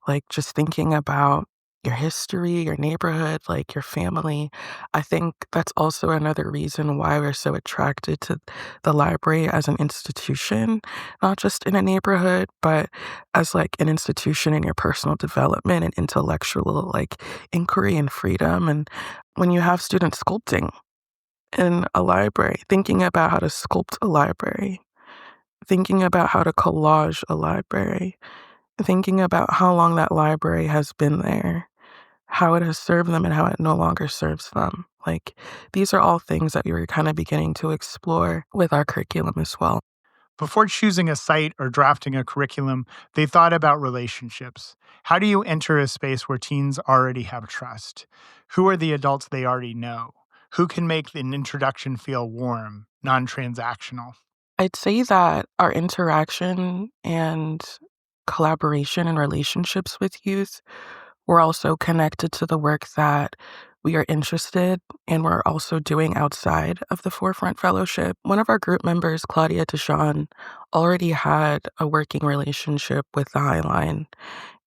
like just thinking about your history, your neighborhood, like your family. I think that's also another reason why we're so attracted to the library as an institution, not just in a neighborhood, but as like an institution in your personal development and intellectual like inquiry and freedom. And when you have students sculpting in a library, thinking about how to sculpt a library, thinking about how to collage a library, thinking about how long that library has been there, how it has served them and how it no longer serves them. Like, these are all things that we were kind of beginning to explore with our curriculum as well. Before choosing a site or drafting a curriculum, they thought about relationships. How do you enter a space where teens already have trust? Who are the adults they already know? Who can make an introduction feel warm, non-transactional? I'd say that our interaction and collaboration and relationships with youth were also connected to the work that we are interested and we're also doing outside of the Forefront Fellowship. One of our group members, Claudia Deshawn, already had a working relationship with the High Line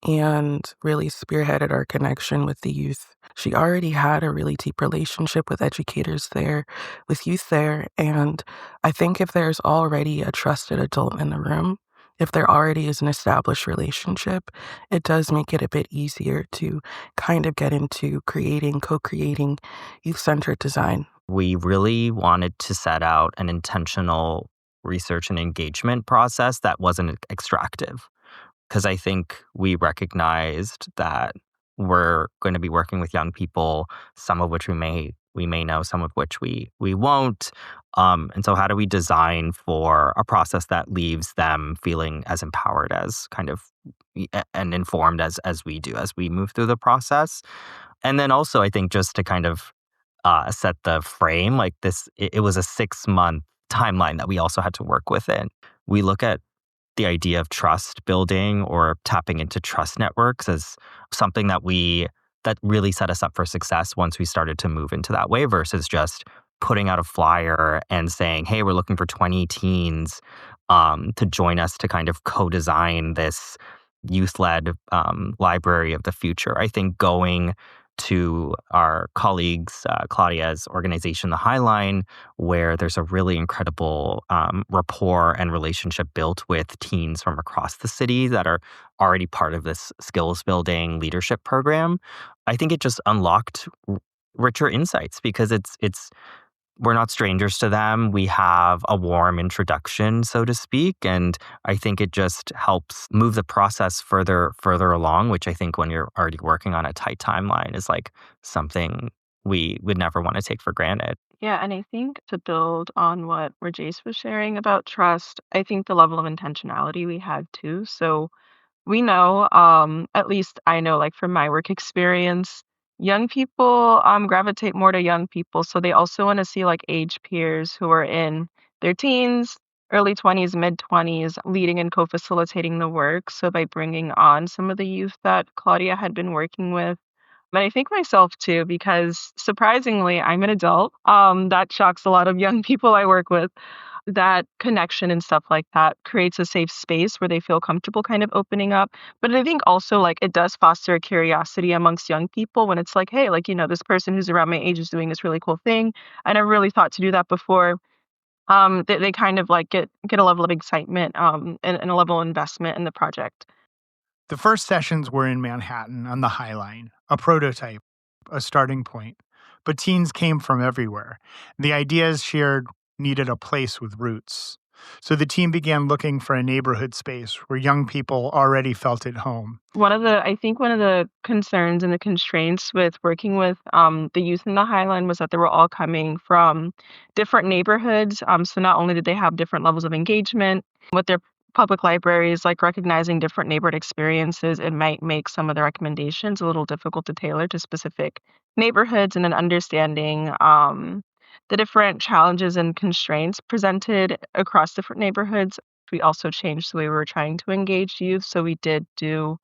and really spearheaded our connection with the youth. She already had a really deep relationship with educators there, with youth there, and I think if there's already a trusted adult in the room, If there already is an established relationship, it does make it a bit easier to kind of get into creating, co-creating youth-centered design. We really wanted to set out an intentional research and engagement process that wasn't extractive. Because I think we recognized that we're going to be working with young people, some of which we may know, some of which we won't. And so, how do we design for a process that leaves them feeling as empowered as kind of and informed as we do as we move through the process? And then also, I think just to kind of set the frame, like this, it was a 6-month timeline that we also had to work within. We look at the idea of trust building or tapping into trust networks as something that really set us up for success once we started to move into that way versus just putting out a flyer and saying, hey, we're looking for 20 teens to join us to kind of co-design this youth-led library of the future. I think going to our colleagues, Claudia's organization, The Highline, where there's a really incredible rapport and relationship built with teens from across the city that are already part of this skills building leadership program. I think it just unlocked richer insights because it's we're not strangers to them. We have a warm introduction, so to speak. And I think it just helps move the process further along, which I think when you're already working on a tight timeline is like something we would never want to take for granted. Yeah, and I think to build on what Rajesh was sharing about trust, I think the level of intentionality we had too. So we know, at least I know, like from my work experience, young people gravitate more to young people. So they also want to see like age peers who are in their teens, early 20s, mid 20s, leading and co-facilitating the work. So by bringing on some of the youth that Claudia had been working with, but I think myself too, because surprisingly, I'm an adult. That shocks a lot of young people I work with. That connection and stuff like that creates a safe space where they feel comfortable kind of opening up. But I think also like it does foster a curiosity amongst young people when it's like, hey, like, this person who's around my age is doing this really cool thing. I never really thought to do that before. They kind of like get a level of excitement and a level of investment in the project. The first sessions were in Manhattan on the High Line, a prototype, a starting point. But teens came from everywhere. The ideas shared needed a place with roots. So the team began looking for a neighborhood space where young people already felt at home. I think one of the concerns and the constraints with working with the youth in the Highline was that they were all coming from different neighborhoods. So not only did they have different levels of engagement with their public libraries, like recognizing different neighborhood experiences, it might make some of the recommendations a little difficult to tailor to specific neighborhoods, and then understanding the different challenges and constraints presented across different neighborhoods. We also changed the way we were trying to engage youth. So we did do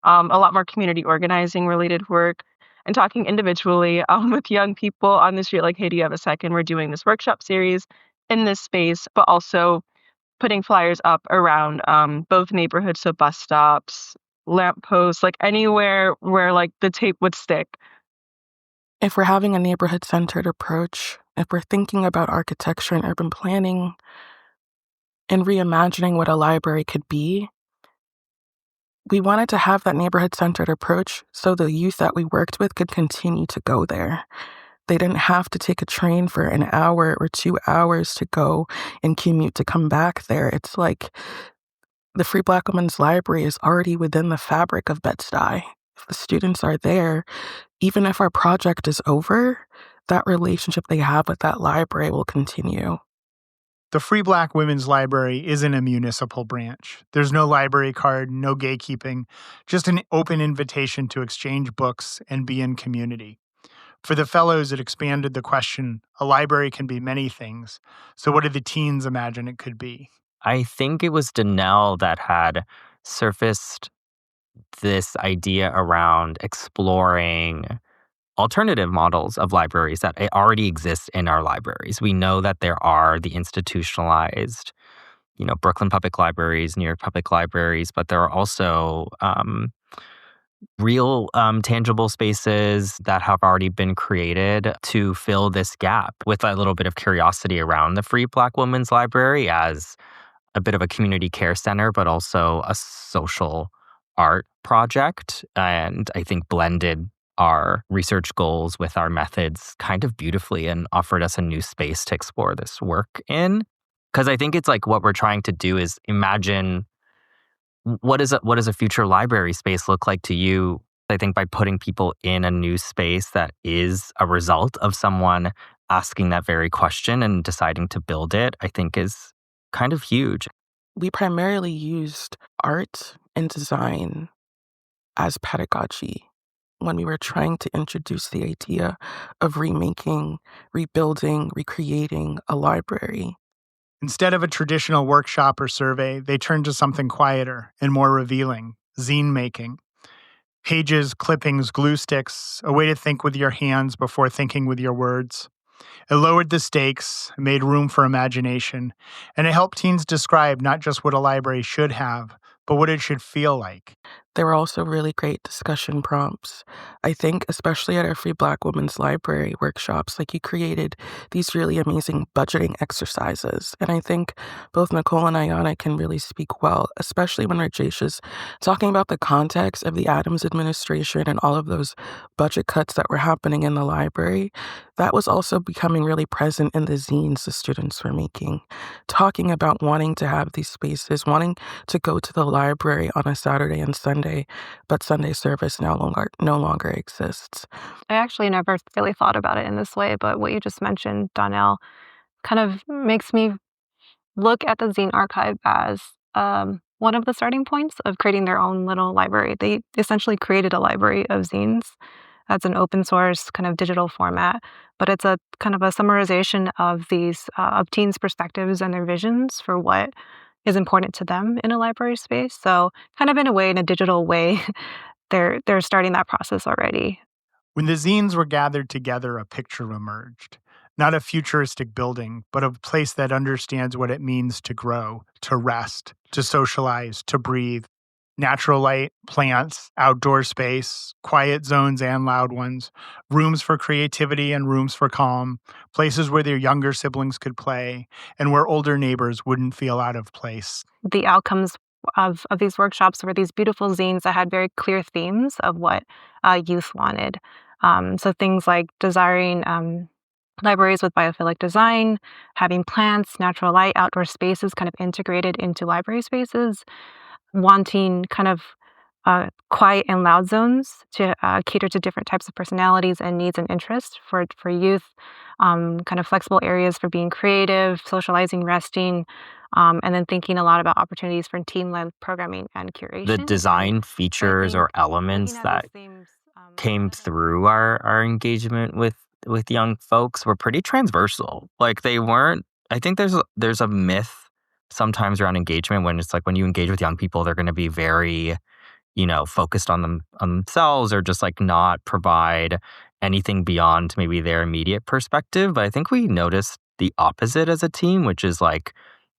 a lot more community organizing related work and talking individually with young people on the street, like, hey, do you have a second? We're doing this workshop series in this space, but also putting flyers up around both neighborhoods, so bus stops, lampposts, like anywhere where like the tape would stick. If we're having a neighborhood-centered approach, if we're thinking about architecture and urban planning and reimagining what a library could be, we wanted to have that neighborhood-centered approach so the youth that we worked with could continue to go there. They didn't have to take a train for an hour or 2 hours to go and commute to come back there. It's like the Free Black Women's Library is already within the fabric of Bed-Stuy. If the students are there, even if our project is over, that relationship they have with that library will continue. The Free Black Women's Library isn't a municipal branch. There's no library card, no gatekeeping, just an open invitation to exchange books and be in community. For the fellows, it expanded the question, a library can be many things. So what did the teens imagine it could be? I think it was Danelle that had surfaced this idea around exploring alternative models of libraries that already exist in our libraries. We know that there are the institutionalized, Brooklyn Public Libraries, New York Public Libraries, but there are also real tangible spaces that have already been created to fill this gap with a little bit of curiosity around the Free Black Women's Library as a bit of a community care center, but also a social art project. And I think blended our research goals with our methods kind of beautifully and offered us a new space to explore this work in. Because I think it's like what we're trying to do is imagine what does a future library space look like to you? I think by putting people in a new space that is a result of someone asking that very question and deciding to build it, I think is kind of huge. We primarily used art and design as pedagogy when we were trying to introduce the idea of remaking, rebuilding, recreating a library. Instead of a traditional workshop or survey, they turned to something quieter and more revealing, zine making. Pages, clippings, glue sticks, a way to think with your hands before thinking with your words. It lowered the stakes, made room for imagination, and it helped teens describe not just what a library should have, but what it should feel like. There were also really great discussion prompts. I think, especially at our Free Black Women's Library workshops, like you created these really amazing budgeting exercises. And I think both Nicole and Ayana can really speak well, especially when Rajesha's talking about the context of the Adams administration and all of those budget cuts that were happening in the library. That was also becoming really present in the zines the students were making, talking about wanting to have these spaces, wanting to go to the library on a Saturday and Sunday, but Sunday service no longer exists. I actually never really thought about it in this way, but what you just mentioned, Donnell, kind of makes me look at the zine archive as one of the starting points of creating their own little library. They essentially created a library of zines. That's an open source kind of digital format, but it's a kind of a summarization of these of teens' perspectives and their visions for what is important to them in a library space. So, kind of in a way, in a digital way, they're starting that process already. When the zines were gathered together, a picture emerged. Not a futuristic building, but a place that understands what it means to grow, to rest, to socialize, to breathe. Natural light, plants, outdoor space, quiet zones and loud ones, rooms for creativity and rooms for calm, places where their younger siblings could play, and where older neighbors wouldn't feel out of place. The outcomes of these workshops were these beautiful zines that had very clear themes of what youth wanted. So things like desiring libraries with biophilic design, having plants, natural light, outdoor spaces kind of integrated into library spaces, wanting kind of quiet and loud zones to cater to different types of personalities and needs and interests for youth, kind of flexible areas for being creative, socializing, resting, and then thinking a lot about opportunities for team-led programming and curation. The design I features or think elements looking at that these themes came kind of through our engagement with young folks were pretty transversal. Like they weren't. I think there's a myth sometimes around engagement when it's like when you engage with young people, they're going to be very focused on themselves or just like not provide anything beyond maybe their immediate perspective. But I think we noticed the opposite as a team, which is like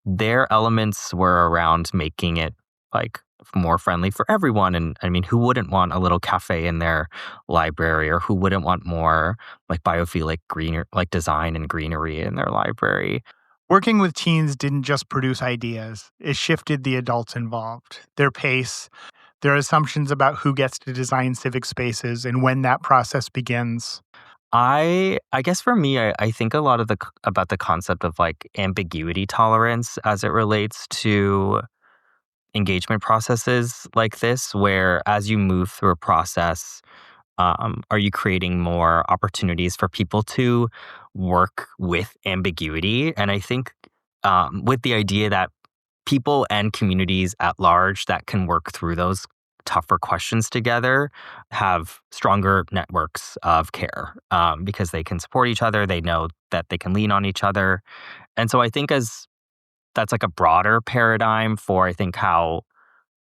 their elements were around making it like more friendly for everyone. And I mean, who wouldn't want a little cafe in their library, or who wouldn't want more like biophilic greener like design and greenery in their library? Working with teens didn't just produce ideas, it shifted the adults involved, their pace, their assumptions about who gets to design civic spaces and when that process begins. I guess for me, I think a lot of about the concept of like ambiguity tolerance as it relates to engagement processes like this, where as you move through a process, are you creating more opportunities for people to work with ambiguity? And I think with the idea that people and communities at large that can work through those tougher questions together have stronger networks of care because they can support each other. They know that they can lean on each other. And so I think as that's like a broader paradigm for I think how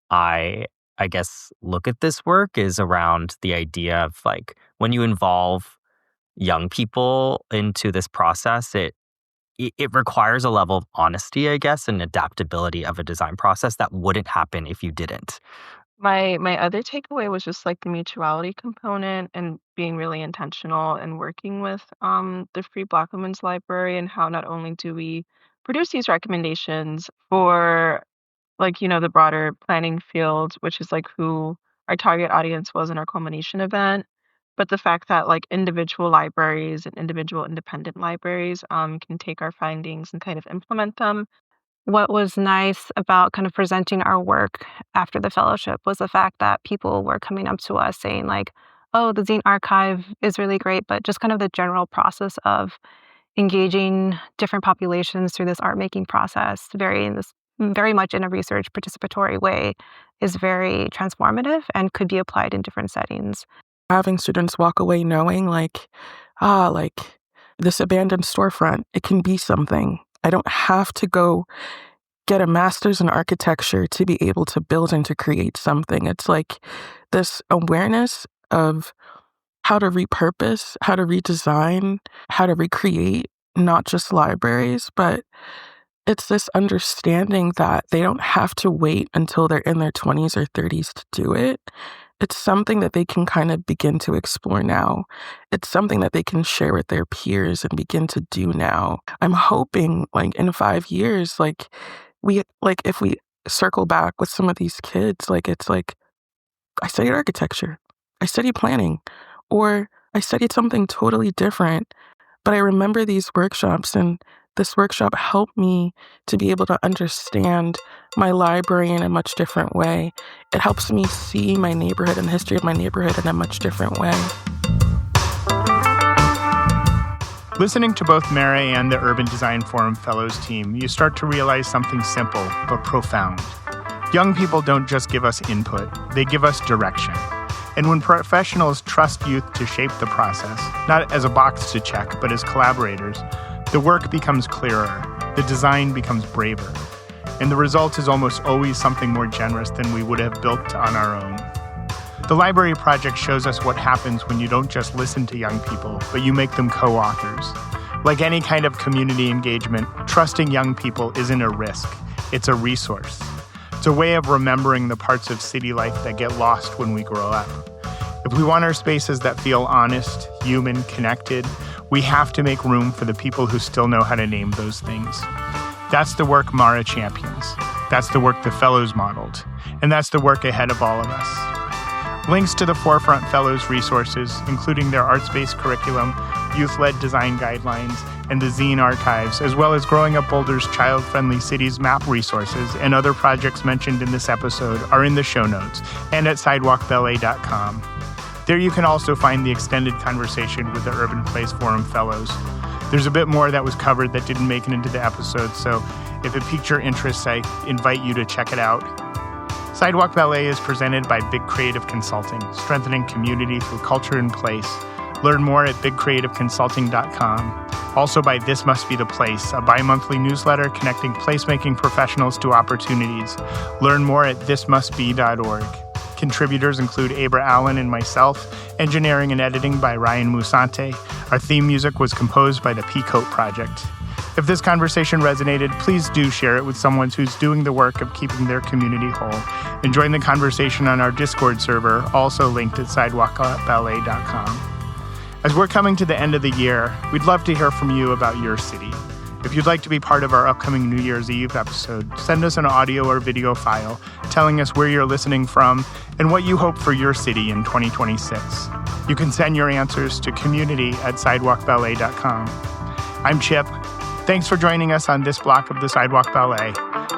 I I guess look at this work is around the idea of like when you involve young people into this process, it requires a level of honesty, I guess, and adaptability of a design process that wouldn't happen if you didn't. My other takeaway was just like the mutuality component and being really intentional and working with the Free Black Women's Library, and how not only do we produce these recommendations for the broader planning field, which is who our target audience was in our culmination event. But the fact that individual libraries and individual independent libraries can take our findings and kind of implement them. What was nice about kind of presenting our work after the fellowship was the fact that people were coming up to us saying oh, the zine archive is really great, but just kind of the general process of engaging different populations through this art making process, very much in a research participatory way, is very transformative and could be applied in different settings. Having students walk away knowing like this abandoned storefront, it can be something. I don't have to go get a master's in architecture to be able to build and to create something. It's like this awareness of how to repurpose, how to redesign, how to recreate, not just libraries, but it's this understanding that they don't have to wait until they're in their 20s or 30s to do it. It's something that they can kind of begin to explore now. It's something that they can share with their peers and begin to do now. I'm hoping in 5 years, if we circle back with some of these kids, it's I studied architecture, I studied planning, or I studied something totally different. But I remember these workshops, and this workshop helped me to be able to understand my library in a much different way. It helps me see my neighborhood and the history of my neighborhood in a much different way. Listening to both Mary and the Urban Design Forum Fellows team, you start to realize something simple but profound. Young people don't just give us input, they give us direction. And when professionals trust youth to shape the process, not as a box to check, but as collaborators, the work becomes clearer, the design becomes braver, and the result is almost always something more generous than we would have built on our own. The library project shows us what happens when you don't just listen to young people, but you make them co-authors. Like any kind of community engagement, trusting young people isn't a risk, it's a resource. It's a way of remembering the parts of city life that get lost when we grow up. If we want our spaces that feel honest, human, connected, we have to make room for the people who still know how to name those things. That's the work Mara champions. That's the work the Fellows modeled. And that's the work ahead of all of us. Links to the Forefront Fellows resources, including their arts-based curriculum, youth-led design guidelines, and the zine archives, as well as Growing Up Boulder's child-friendly cities map resources and other projects mentioned in this episode, are in the show notes and at sidewalkballet.com. There you can also find the extended conversation with the Urban Place Forum Fellows. There's a bit more that was covered that didn't make it into the episode, so if it piqued your interest, I invite you to check it out. Sidewalk Ballet is presented by Big Creative Consulting, strengthening community through culture and place. Learn more at bigcreativeconsulting.com. Also by This Must Be the Place, a bi-monthly newsletter connecting placemaking professionals to opportunities. Learn more at thismustbe.org. Contributors include Abra Allen and myself, engineering and editing by Ryan Musante. Our theme music was composed by the Peacoat Project. If this conversation resonated, please do share it with someone who's doing the work of keeping their community whole. And join the conversation on our Discord server, also linked at sidewalkballet.com. As we're coming to the end of the year, we'd love to hear from you about your city. If you'd like to be part of our upcoming New Year's Eve episode, send us an audio or video file telling us where you're listening from and what you hope for your city in 2026. You can send your answers to community@sidewalkballet.com. I'm Chip. Thanks for joining us on this block of the Sidewalk Ballet.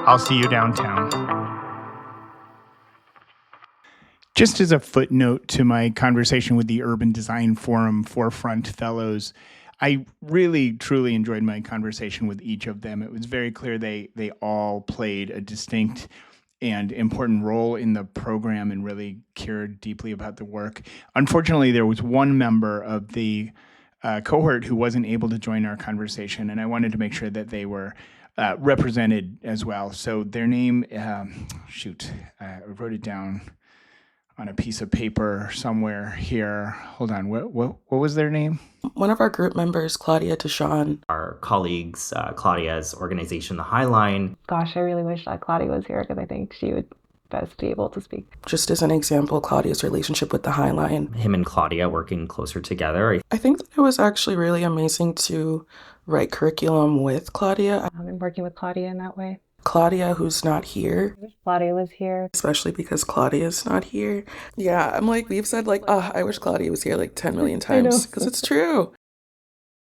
I'll see you downtown. Just as a footnote to my conversation with the Urban Design Forum Forefront Fellows, I really, truly enjoyed my conversation with each of them. It was very clear they all played a distinct and important role in the program and really cared deeply about the work. Unfortunately, there was one member of the cohort who wasn't able to join our conversation, and I wanted to make sure that they were represented as well. So their name, I wrote it down on a piece of paper somewhere here. Hold on, what was their name? One of our group members, Claudia Deshawn. Our colleagues, Claudia's organization, The Highline. Gosh, I really wish that Claudia was here because I think she would best be able to speak. Just as an example, Claudia's relationship with The Highline. Him and Claudia working closer together. I think that it was actually really amazing to write curriculum with Claudia. And working with Claudia in that way. Claudia, who's not here. I wish Claudia was here. Especially because Claudia's not here. Yeah, I'm like, we've said like, I wish Claudia was here like 10 million I know. times because it's true.